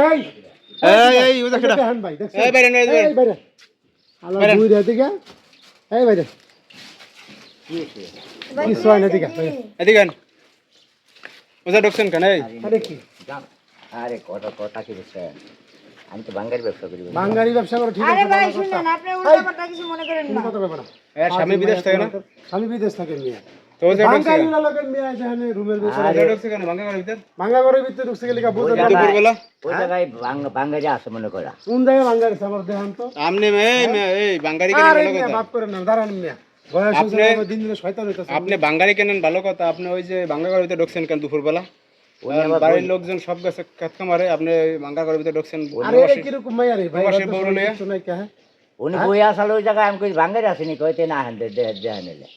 এই এই ওই দেখেন দেখেন ভাই দেখছেন এই বাইরে এই বাইরে আলো দুই রে দিকে এই বাইরে কি সোয় না দিকে এদিকে আন ওজা ঢুকছেন কেন এই আরে কি আরে কথা কি বলছে আমি তো বাঙ্গারি ব্যবসা করি বাঙালি ব্যবসা করে ঠিক আছে আরে ভাই শুনেন আপনি উল্টাপাল্টা কিছু মনে করেন না কথা কইবা না এর স্বামী বিদেশ থাকে না আমি বিদেশ থাকে মিয়া তো ওজা ঢুকছে বাঙালি লোকের মিয়া এখানে রুমের ভিতরে ওজা ঢুকছে কেন ভাঙা ঘরের ভিতর ভাঙা ঘরের ভিতরে ঢুকছে গেলে কা বুঝা দুপুরবেলা ওই জায়গায় বাঙ্গারি আছে মনে করা কোন জায়গায় বাঙালি আমার দেখান তো আপনি এই বাঙালি কেন আরে ভালো মিয়া কথা বাপ করে না দাঁড়ান মিয়া বয়স হইছে দিন দিন শয়তান হইতাছে আপনি বাঙালি কেনেন ভালো কথা আপনি ওই যে বাঙ্গা ঘরের ভিতরে ঢুকছেন কেন দুপুরবেলা বাড়ির লোকজন সব গেছে কাটকা মারে আপনি বাঙ্গা ঘরের ভিতরে ঢুকছেন আরে এ কি রকম মাইয়া রে ভাই প্রবাসী বউরে লইয়া? কিছু নাই কে উনি বই আসলে ওই জায়গায় আমি কই বাঙ্গারি আসেনি কইতে না হান দেয়া নিলে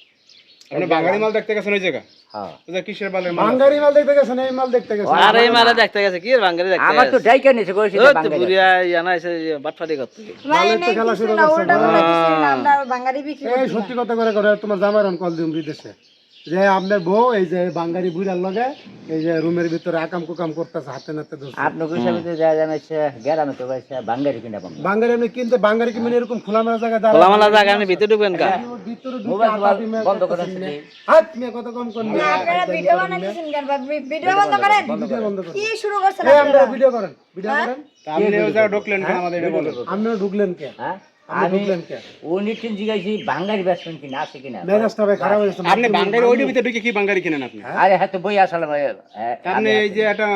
আপনি বাঙালি মাল দেখতে গেছেন ওই জায়গা হ্যাঁ ওজা কিসের বালের মাল বাঙালি মাল দেখতে গেছেন এই মাল দেখতে গেছেন আর এই মালা দেখতে গেছে কি এর বাঙালি দেখতে আমার তো ডাইকা নিছে কইছি ওই তো বাঙ্গারি বুড়িয়া ইয়ানা এসে বাটফাটি করতে ভাই ভালো তো নেই খেলা কিছু শুরু না করছে। উল্টাপাল্টা কিছু না আমরা বাঙালি বিক্রি এই সত্যি কথা করে তোমার জামাই রান কল দিম বিদেশে যে আপনার বউ এই যে বাঙালি বুড়ার লগে এই যে রুমের ভিতরে আকাম কুকাম করতেছে হাতে নাতে দোষ আপনি কইছে ভিতরে যা জানাইছে গেরামে তো কইছে বাঙ্গারি কিনা বাঙ্গারি বাঙালি এমনি কিনতে বাঙালি কি মানে এরকম খোলামেলা জায়গা খোলা মালা জায়গা আপনি ভিতরে ঢুকবেন কা ভিতরে মোবাইল বন্ধ করে হাত নিয়ে কত কম করবে আপনারা ভিডিও বানাইছেন কেন ভিডিও বন্ধ করেন ভিডিও বন্ধ করুন কি শুরু করছেন এই আমরা আপনারা ভিডিও করেন ভিডিও করেন তা আপনি ওজা ঢুকলেন কেন আমাদের এটা বলেন আপনিও ঢুকলেন কে হ্যাঁ আপনি আমি ঢুকলেন কে উনি তিন জিগাইছি বাঙ্গারি বেসবেন কিনা আছে কিনা মেজাজটা ভাই খারাপ হয়েছে আপনি বাঙালি ওইটার ভিতরে ঢুকে কি বাঙালি কেনেন আপনি আরে হ্যাঁ তো বই আসলে আপনি এই যে একটা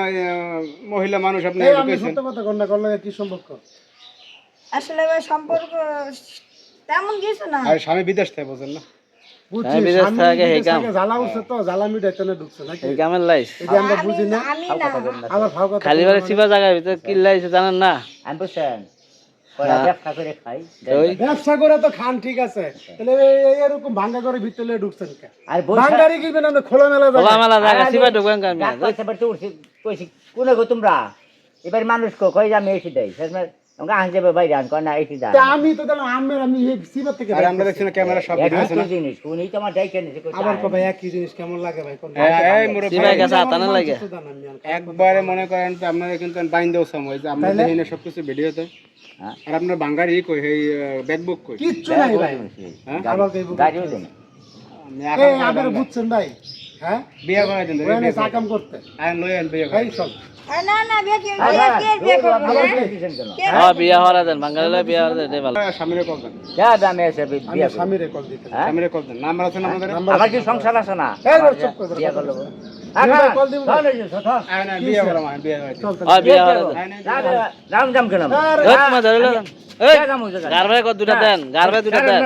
মহিলা মানুষ আপনি এই আপনি ঢুকেছেন সত্য কথা কন্যা করলে কি সম্পর্ক আসলে ভাই সম্পর্ক তেমন কিছু না আর স্বামী বিদেশ থেকে বোঝেন না বুঝছি বিদেশ স্বামী থেকে বিদেশ এই কাম। থেকে জ্বালা উঠছে তো জ্বালা মিটাইতে না ঢুকছে নাকি এই কামের লাইস এই যে আমরা বুঝি না আমি না আবার ভাও কথা খালি বারে চিপা জায়গার ভিতরে কি লাইছে জানেন না আমি বুঝছেন কয়টা ব্যবসা করে খাই ওই ব্যবসা করে তো খান ঠিক আছে তাহলে এরকম ভাঙ্গা করে ভিতরে ঢুকছেন কে আর বই ভাঙ্গারি কি বেনা খোলা মেলা খোলা জায়গা মালা জায়গা চিপা ঢুকবেন কা ডাক পাইছে বাট উঠছি কইছি কোনে গো তোমরা এবার মানুষ কই যে আমি এসে দেই শেষমেশ আমাকে আন যাবে বাইরে আন কয় না এসে দা তা আমি তো দিলাম আমি এই সিবার থেকে আর আমরা দেখছি না ক্যামেরা সব ভিডিও আছে না একই জিনিস উনি তো আমার ডাইকা নিছে কই আবার কবে একই জিনিস কেমন লাগে ভাই কোন এই মুরব্বি চিপা গেছে আতানা লাগে একবারে মনে করেন যে আপনারা কিন্তু বাইন্দেও সময় যে আমরা দেখি না সবকিছু ভিডিওতে হ্যাঁ। আর আপনার বাঙালি কই এই ব্যাকবুক কই কিচ্ছু নাই ভাই আবার কইব গাড়িও দেন আমি এই আবার বুঝছেন ভাই হ্যাঁ বিয়ে করে দেন ওখানে সাকাম করতে আইন লই আন বিয়ে করে এই সব না না বিয়ে কি বিয়ে করব আবার না কি? হ্যাঁ বিয়া হওয়ার দেন বাঙালি লাই বিয়া হওয়ার দেন ভালো স্বামীরে কল দেন যা দামে এসে আমি বিয়া করব স্বামীরে কল দিতে হ্যাঁ স্বামীরে কল দেন নাম্বার আছে না আমাদের আমার কি সংসার আছে না এই রে, চুপ করে বিয়া করব বিয়ে কল দিব না। আইন বিয়ে করে মা বিয়ে হয় চল হ্যাঁ বিয়া হওয়ার দেন রাম জাম কেন আরে ওই তোমার ধরে এই গারবে কত দুটা দেন গারবে দুটা দেন